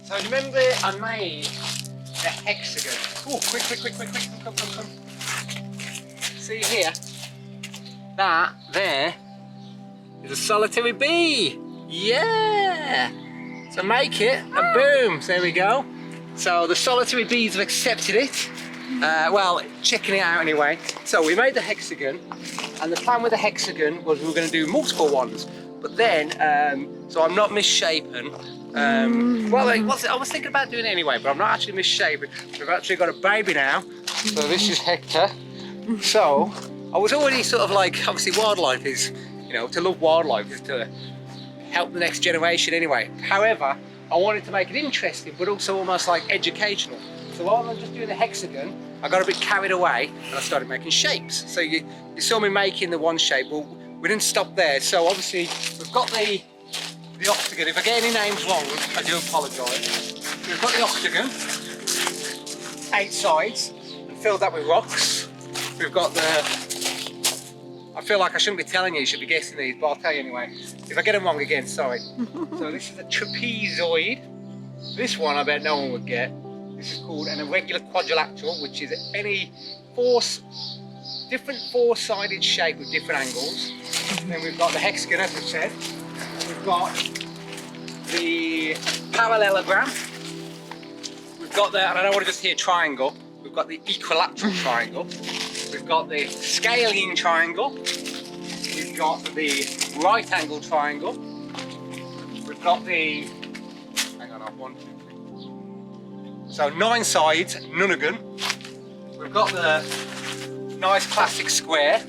So remember I made a hexagon. Oh, quick, come. See here? That there is a solitary bee. Yeah! So make it and boom, so there we go. So the solitary bees have accepted it. Well, checking it out anyway. So we made the hexagon, and the plan with the hexagon was we were going to do multiple ones. But then, so I'm not misshapen. Well, I was thinking about doing it anyway, but I'm not actually misshapen. We've actually got a baby now. So this is Hector. So I was already sort of like, obviously wildlife is, you know, to love wildlife is to help the next generation anyway. However, I wanted to make it interesting, but also almost like educational. So rather than just doing the hexagon, I got a bit carried away and I started making shapes. So you saw me making the one shape. Well, we didn't stop there. So obviously we've got the octagon. If I get any names wrong, I do apologise. We've got the octagon, 8 sides, and filled that with rocks. We've got I feel like I shouldn't be telling you should be guessing these, but I'll tell you anyway. If I get them wrong again, sorry. So this is a trapezoid. This one I bet no one would get. This is called an irregular quadrilateral, which is any different four-sided shape with different angles. And then we've got the hexagon, as I said. We've got the parallelogram. We've got the, and I don't want to just hear triangle, we've got the equilateral triangle. We've got the scalene triangle. We've got the right angle triangle. We've got the, hang on, 1, 2, 3. So 9 sides, nunnagon. We've got the nice classic square.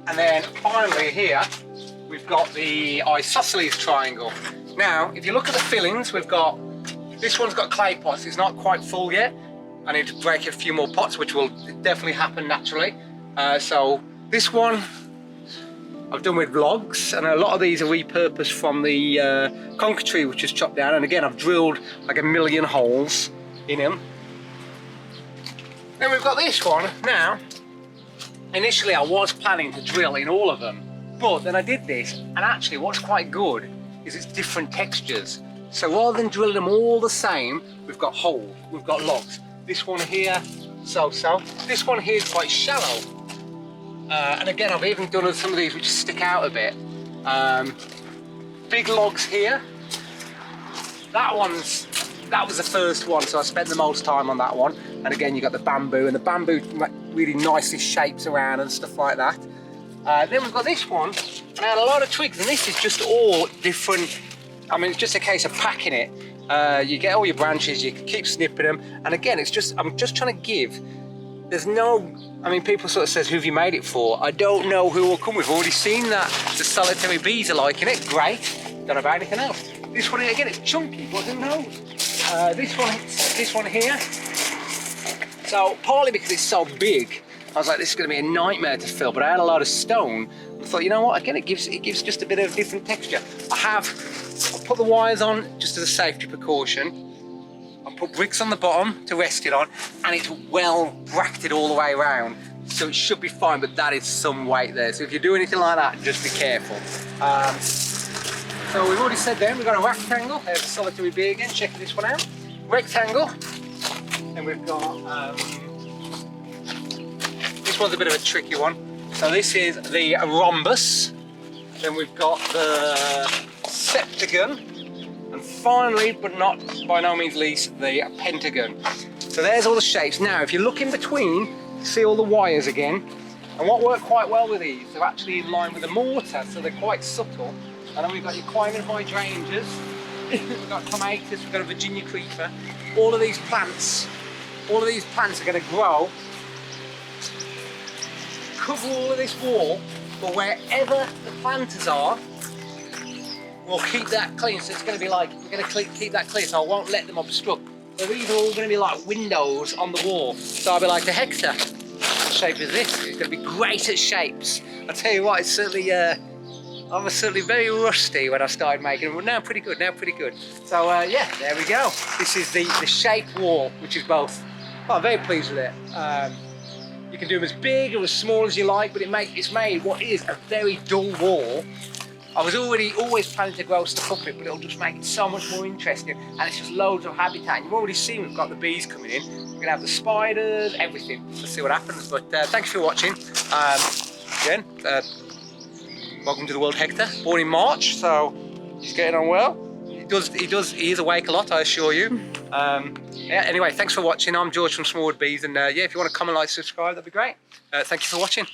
And then finally here, we've got the isosceles triangle. Now, if you look at the fillings, we've got, this one's got clay pots, it's not quite full yet. I need to break a few more pots, which will definitely happen naturally. So this one I've done with logs, and a lot of these are repurposed from the conker tree which is chopped down. And again, I've drilled like 1,000,000 holes in them. Then we've got this one. Now, initially I was planning to drill in all of them, but then I did this, and actually what's quite good is it's different textures. So rather than drilling them all the same, we've got holes, we've got logs. This one here, so-so. This one here is quite shallow. And again, I've even done some of these which stick out a bit. Big logs here. That was the first one, so I spent the most time on that one. And again, you got the bamboo, and the bamboo really nicely shapes around and stuff like that. Then we've got this one, and I had a lot of twigs, and this is just all different. I mean, it's just a case of packing it. You get all your branches, you can keep snipping them, and again, it's just, I'm just trying to give, there's no, I mean, people sort of says, who have you made it for? I don't know who will come. We've already seen that the solitary bees are liking it, great, don't know about anything else. This one, again, it's chunky, but who knows? This one here, so partly because it's so big, I was like, this is going to be a nightmare to fill, but I had a lot of stone, I thought, you know what, again, it gives just a bit of a different texture. I'll put the wires on just as a safety precaution. I'll put bricks on the bottom to rest it on, and it's well bracketed all the way around, so it should be fine, but that is some weight there. So if you do anything like that, just be careful. So we've already said then, we've got a rectangle. There's a solitary bee again, check this one out. Rectangle, and we've got, this one's a bit of a tricky one. So this is the rhombus, then we've got the septagon, and finally, but not by no means least, the pentagon. So there's all the shapes. Now, if you look in between, you see all the wires again. And what worked quite well with these, they're actually in line with the mortar, so they're quite subtle. And then we've got your climbing hydrangeas, we've got clematis, we've got a Virginia creeper. All of these plants are going to grow, cover all of this wall, but wherever the planters are, we'll keep that clean. So it's going to be like, we're going to keep that clear, so I won't let them obstruct. So these are all going to be like windows on the wall. So I'll be like, the Hector, what shape is this? It's going to be great at shapes. I'll tell you what, it's certainly, I was certainly very rusty when I started making them, but now pretty good, So yeah, there we go. This is the shape wall, which is both, well, I'm very pleased with it. You can do them as big or as small as you like, but it's made what is a very dull wall, I was always planning to grow stuff up it, but it'll just make it so much more interesting. And it's just loads of habitat. And you've already seen we've got the bees coming in. We're gonna have the spiders, everything. Let's see what happens. But thanks for watching. Again, welcome to the world, Hector. Born in March, so he's getting on well. He is awake a lot, I assure you. Yeah, anyway, thanks for watching. I'm George from Smallwood Bees, and yeah, if you want to comment, like, subscribe, that'd be great. Thank you for watching.